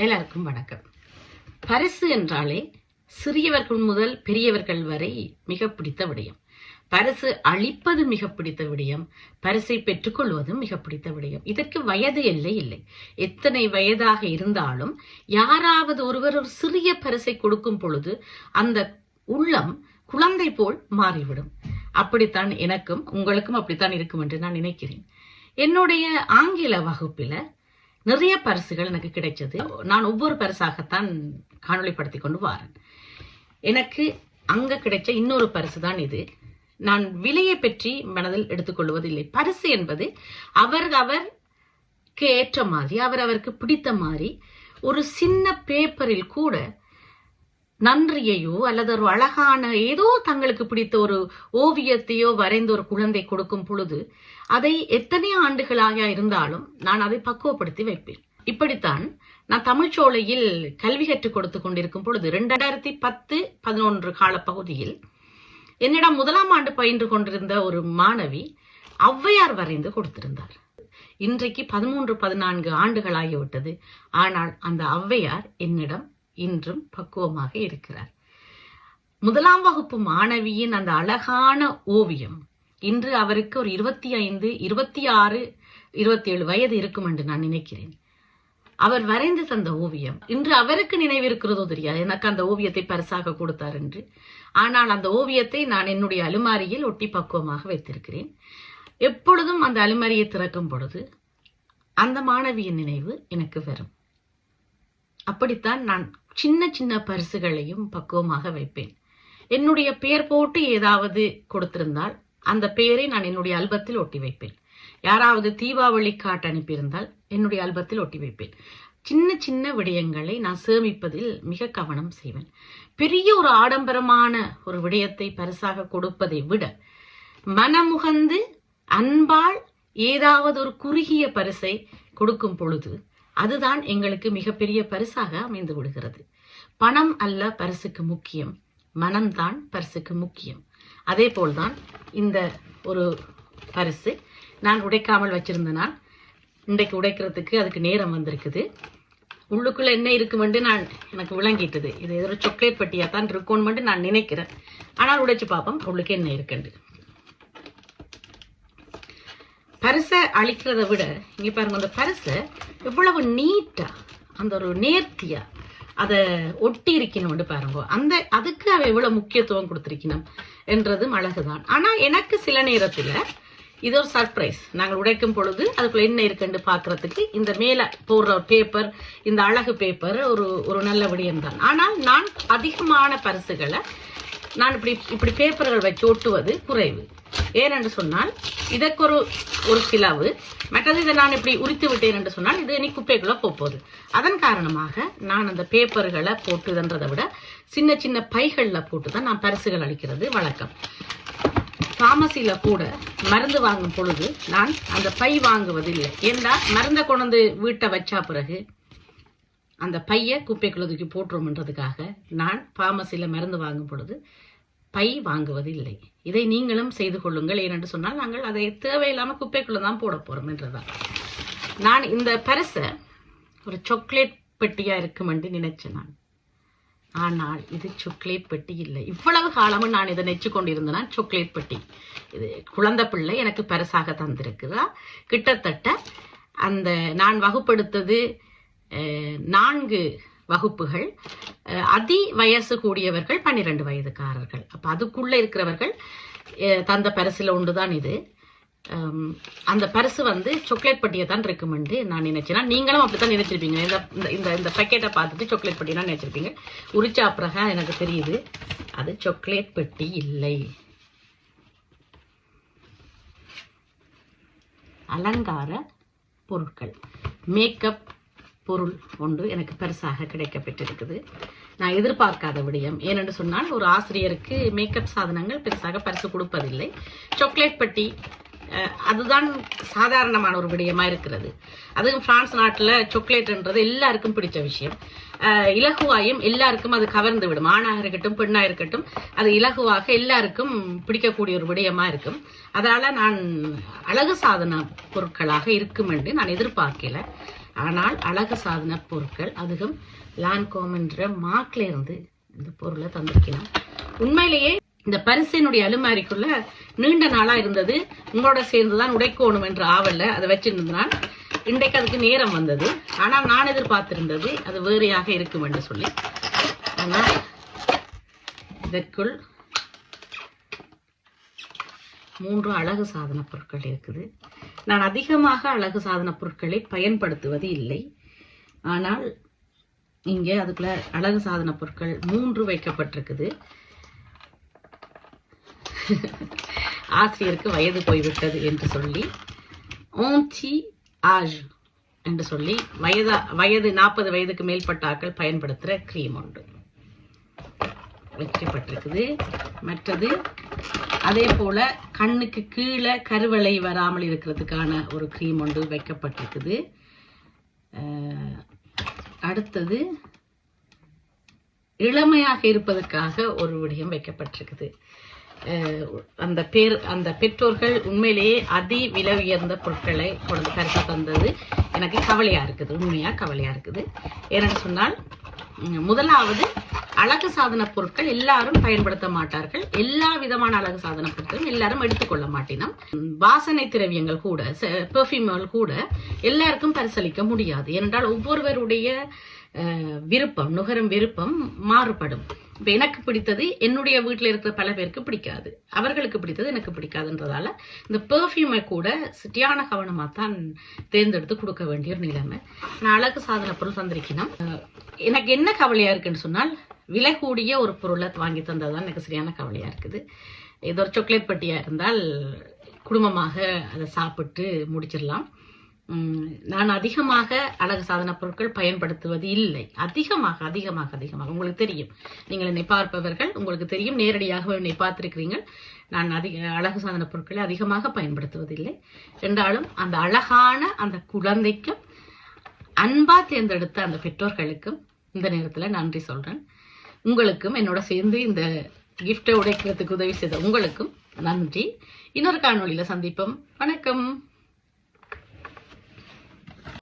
எல்லாருக்கும் வணக்கம். பரிசு என்றாலே சிறியவர்கள் முதல் பெரியவர்கள் வரை மிக பிடித்த விடயம். பரிசு அளிப்பது மிக பிடித்த விடயம், பரிசை பெற்றுக்கொள்வதும் மிக பிடித்த விடயம். இதற்கு வயது எல்லை இல்லை. எத்தனை வயதாக இருந்தாலும் யாராவது ஒருவர் ஒரு சிறிய பரிசை கொடுக்கும் பொழுது அந்த உள்ளம் குழந்தை போல் மாறிவிடும். அப்படித்தான் எனக்கும் உங்களுக்கும் அப்படித்தான் இருக்கும் என்று நான் நினைக்கிறேன். என்னுடைய ஆங்கில வகுப்பில நிறைய பரிசுகள் எனக்கு கிடைச்சது. நான் ஒவ்வொரு பரிசாகத்தான் காணொளிப்படுத்தி கொண்டு வாரேன். எனக்கு அங்க கிடைச்ச இன்னொரு பரிசு தான் இது. நான் விலையை பற்றி மனதில் எடுத்துக்கொள்வதில்லை. பரிசு என்பது அவருக்கு ஏற்ற மாதிரி, அவருக்கு பிடித்த மாதிரி ஒரு சின்ன பேப்பரில் கூட நன்றியையோ அல்லது ஒரு அழகான ஏதோ தங்களுக்கு பிடித்த ஒரு ஓவியத்தையோ வரைந்த ஒரு குழந்தை கொடுக்கும் பொழுது அதை எத்தனை ஆண்டுகளாக இருந்தாலும் நான் அதை பக்குவப்படுத்தி வைப்பேன். இப்படித்தான் நான் தமிழ்ச்சோலையில் கல்வி கற்றுக் கொடுத்து கொண்டிருக்கும் பொழுது 2010-11 காலப்பகுதியில் என்னிடம் 1ஆம் ஆண்டு பயின்று கொண்டிருந்த ஒரு மாணவி ஔவையார் வரைந்து கொடுத்திருந்தார். இன்றைக்கு 13-14 ஆண்டுகள் ஆகிவிட்டது. ஆனால் அந்த ஔவையார் என்னிடம் இன்றும் பக்குவமாக இருக்கிறார். 1ஆம் வகுப்பு மாணவியின் அந்த அழகான ஓவியம் இன்று அவருக்கு ஒரு 25, 26, 27 வயது இருக்கும் என்று நான் நினைக்கிறேன். அவர் வரைந்து தந்த ஓவியம் இன்று அவருக்கு நினைவிருக்கிறதோ தெரியாது, எனக்கு அந்த ஓவியத்தை பரிசாக கொடுத்தார் என்று. ஆனால் அந்த ஓவியத்தை நான் என்னுடைய அலுமாரியில் ஒட்டி பக்குவமாக வைத்திருக்கிறேன். எப்பொழுதும் அந்த அலுமாரியை திறக்கும் பொழுது அந்த மாணவியின் நினைவு எனக்கு வரும். அப்படித்தான் நான் சின்ன சின்ன பரிசுகளையும் பக்குவமாக வைப்பேன். என்னுடைய பெயர் போட்டு ஏதாவது கொடுத்திருந்தால் அந்த பெயரை நான் என்னுடைய ஆல்பத்தில் ஒட்டி வைப்பேன். யாராவது தீபாவளி காட்டு அனுப்பியிருந்தால் என்னுடைய ஆல்பத்தில் ஒட்டி வைப்பேன். சின்ன சின்ன விடயங்களை நான் சேமிப்பதில் மிக கவனம் செய்வேன். பெரிய ஒரு ஆடம்பரமான ஒரு விடயத்தை பரிசாக கொடுப்பதை விட மனமுகந்து அன்பால் ஏதாவது ஒரு குறுகிய பரிசை கொடுக்கும் பொழுது அதுதான் எங்களுக்கு மிகப்பெரிய பரிசாக அமைந்து விடுகிறது. பணம் அல்ல பரிசுக்கு முக்கியம், மனம்தான் பரிசுக்கு முக்கியம். அதே போல்தான் இந்த ஒரு பரிசு நான் உடைக்காமல் வச்சிருந்தேன். இன்றைக்கு உடைக்கிறதுக்கு அதுக்கு நேரம் வந்திருக்குது. உள்ளுக்குள்ள என்ன இருக்குமென்று எனக்கு விளங்கிட்டது. இது ஏதோ சாக்லேட் பட்டியா தான் இருக்கும்னு நான் நினைக்கிறேன். ஆனால் உடைச்சு பார்ப்போம் உள்ளுக்கு என்ன இருக்குண்டு. பரிசை அளிக்கிறத விட இங்க பாருங்க, அந்த பரிசை எவ்வளவு நீட்டா அந்த ஒரு நேர்த்தியா அதை ஒட்டி இருக்கணும்னு பாருங்க. அதுக்கு அவ எவ்வளவு முக்கியத்துவம் கொடுத்திருக்கணும் என்றதும் அழகுதான். ஆனா எனக்கு சில நேரத்துல இது ஒரு சர்ப்ரைஸ். நாங்கள் உடைக்கும் பொழுது அதுக்குள்ள என்ன இருக்குன்னு பாக்குறதுக்கு இந்த மேல போடுற பேப்பர், இந்த அழகு பேப்பர் ஒரு நல்ல விடயம் தான். ஆனால் நான் அதிகமான பரிசுகளை நான் இப்படி பேப்பர்கள் வச்சு ஒட்டுவது குறைவு. ஏனென்று சொன்னால் இதற்கு ஒரு கிலவு, மற்றது இதை நான் இப்படி உரித்து விட்டேன் என்று சொன்னால் இது இனி குப்பைக்குள்ள போகுது. அதன் காரணமாக நான் அந்த பேப்பர்களை போட்டுன்றதை விட சின்ன சின்ன பைகள்ல போட்டுதான் நான் பரிசுகள் அளிக்கிறது வழக்கம். பாமசியில கூட மருந்து வாங்கும் பொழுது நான் அந்த பை வாங்குவதில்லை. ஏன்னா மருந்தை கொண்டு வீட்டை வச்சா பிறகு அந்த பைய குப்பைக்குள்ள தூக்கி போட்டுரும்ன்றதுக்காக நான் பாமசியில மருந்து வாங்கும் பொழுது பை வாங்குவதில்லை. இதை நீங்களும் செய்து கொள்ளுங்கள். ஏனென்று சொன்னால் நாங்கள் அதை தேவையில்லாம குப்பைக்குள்ள தான் போட போறோம் என்றுதான். நான் இந்த பரிசை ஒரு சாக்லேட் பெட்டியா இருக்கும் என்று நினைச்சேன் நான். ஆனால் இது சாக்லேட் பெட்டி இல்லை. இவ்வளவு காலமும் நான் இதை நெச்சு கொண்டிருந்தேன். சாக்லேட் பெட்டி இது குழந்தை பிள்ளை எனக்கு பரிசாக தந்திருக்குதா. கிட்டத்தட்ட அந்த நான் வகுப்படுத்தது 4 வகுப்புகள். அதி வயசு கூடியவர்கள் 12 வயதுக்காரர்கள். அப்ப அதுக்குள்ள இருக்கிறவர்கள் தந்த பரிசுல ஒன்றுதான் இது. அந்த பரிசு சாக்லேட் பட்டியை தான் இருக்குமென்று நான் நினைச்சேன். நீங்களும் அப்படித்தான் நினைச்சிருப்பீங்க. இந்த பேக்கெட்டை பார்த்துட்டு சாக்லேட் பட்டி தான் நினைச்சிருப்பீங்க. உரிச்சா அப்புறம் எனக்கு தெரியுது அது சாக்லேட் பெட்டி இல்லை. அலங்கார பொருட்கள், மேக்கப் பொருள் ஒன்று எனக்கு பரிசாக கிடைக்கப்பட்டிருக்குது. நான் எதிர்பார்க்காத விடயம். ஏனென்று சொன்னால் ஒரு ஆசிரியருக்கு மேக்கப் சாதனங்கள் பெருசாக பரிசு கொடுப்பதில்லை. சாக்லேட் பெட்டி அதுதான் சாதாரணமான ஒரு விடயமா இருக்கிறது. அதுவும் பிரான்ஸ் நாட்டில் சாக்லேட்ன்றது எல்லாருக்கும் பிடிச்ச விஷயம். இலகுவாயும் எல்லாருக்கும் அது கவர்ந்து விடும். ஆணாக இருக்கட்டும் பெண்ணாக இருக்கட்டும் அது இலகுவாக எல்லாருக்கும் பிடிக்கக்கூடிய ஒரு விடயமா இருக்கும். அதனால நான் அழகு சாதன பொருட்களாக இருக்கும் என்று நான் எதிர்பார்க்கல. ஆனால் அழகு சாதன பொருட்கள் அதுவும் லான்கோம் என்ற மார்க்ல இருந்து இந்த பொருளை தந்திருக்கலாம். உண்மையிலேயே இந்த பரிசினுடைய அலுமாரிக்குள்ள நீண்ட நாளா இருந்தது. உங்களோட சேர்ந்துதான் உடைக்கோணும் என்ற ஆவல்ல அதை வச்சிருந்தான். இன்றைக்கு அதுக்கு நேரம் வந்தது. ஆனால் நான் எதிர்பார்த்திருந்தது அது வேறையாக இருக்கும் என்று சொல்லி. ஆனால் இதற்குள் 3 அழகு சாதன பொருட்கள் இருக்குது. நான் அதிகமாக அழகு சாதன பொருட்களை பயன்படுத்துவது இல்லை. ஆனால் இங்கே அதுக்குள்ள அழகு சாதன பொருட்கள் 3 வைக்கப்பட்டிருக்குது. ஆசிரியருக்கு வயது போய்விட்டது என்று சொல்லி ஆன்டி ஆஜ் என்று சொல்லி வயது 40 வயதுக்கு மேற்பட்ட ஆட்கள் பயன்படுத்துகிற கிரீம் ஒன்று வைக்கப்பட்டிருக்குது. மற்றது அதே போல கண்ணுக்கு கீழே கருவளை வராமல் இருக்கிறதுக்கான ஒரு கிரீம் ஒன்று வைக்கப்பட்டிருக்குது. அடுத்தது இளமையாக இருப்பதற்காக ஒரு விடயம் வைக்கப்பட்டிருக்குது. அந்த பெற்றோர்கள் உண்மையிலேயே அதி விலை உயர்ந்த பொருட்களை கொண்டு கருத்து தந்தது எனக்கு கவலையா இருக்குது. உண்மையா கவலையா இருக்குது. ஏன்னு சொன்னால், முதலாவது அழகு சாதன பொருட்கள் எல்லாரும் பயன்படுத்த மாட்டார்கள். எல்லா விதமான அழகு சாதன பொருட்களும் எல்லாரும் எடுத்துக்கொள்ள மாட்டினோம். வாசனை திரவியங்கள் கூட, பெர்ஃப்யூம்கள் கூட எல்லாருக்கும் பரிசளிக்க முடியாது. ஏனென்றால் ஒவ்வொருவருடைய விருப்பம், நுகரும் விருப்பம் மாறுபடும். இப்ப எனக்கு பிடித்தது என்னுடைய வீட்டில் இருக்கிற பல பேருக்கு பிடிக்காது, அவர்களுக்கு பிடித்தது எனக்கு பிடிக்காதுன்றதால இந்த பெர்ஃப்யூமை கூட சிட்டியான கவனமாக தான் தேர்ந்தெடுத்து கொடுக்க வேண்டிய ஒரு நிலைமை. நான் அழகு சாதன பொருள் தந்திருக்கணும். எனக்கு என்ன கவலையா இருக்குன்னு சொன்னால், விலை கூடிய ஒரு பொருளை வாங்கி தந்ததுதான் எனக்கு சரியான கவலையா இருக்குது. ஏதோ ஒரு சாக்லேட் பட்டியா இருந்தால் குடும்பமாக அதை சாப்பிட்டு முடிச்சிடலாம். நான் அதிகமாக அழகு சாதன பொருட்கள் பயன்படுத்துவது இல்லை. அதிகமாக உங்களுக்கு தெரியும், நீங்கள் என்னை பார்ப்பவர்கள் உங்களுக்கு தெரியும், நேரடியாக என்னை பார்த்திருக்கிறீர்கள். நான் அழகு சாதன பொருட்களை அதிகமாக பயன்படுத்துவதில்லை. என்றாலும் அந்த அழகான அந்த குழந்தைக்கும் அன்பா தேர்ந்தெடுத்த அந்த பெற்றோர்களுக்கும் இந்த நேரத்தில் நன்றி சொல்றேன். உங்களுக்கும் என்னோட சேர்ந்து இந்த கிஃப்டை உடைக்கிறதுக்கு உதவி செய்த உங்களுக்கும் நன்றி. இன்னொரு காணொளியில சந்திப்போம். வணக்கம்.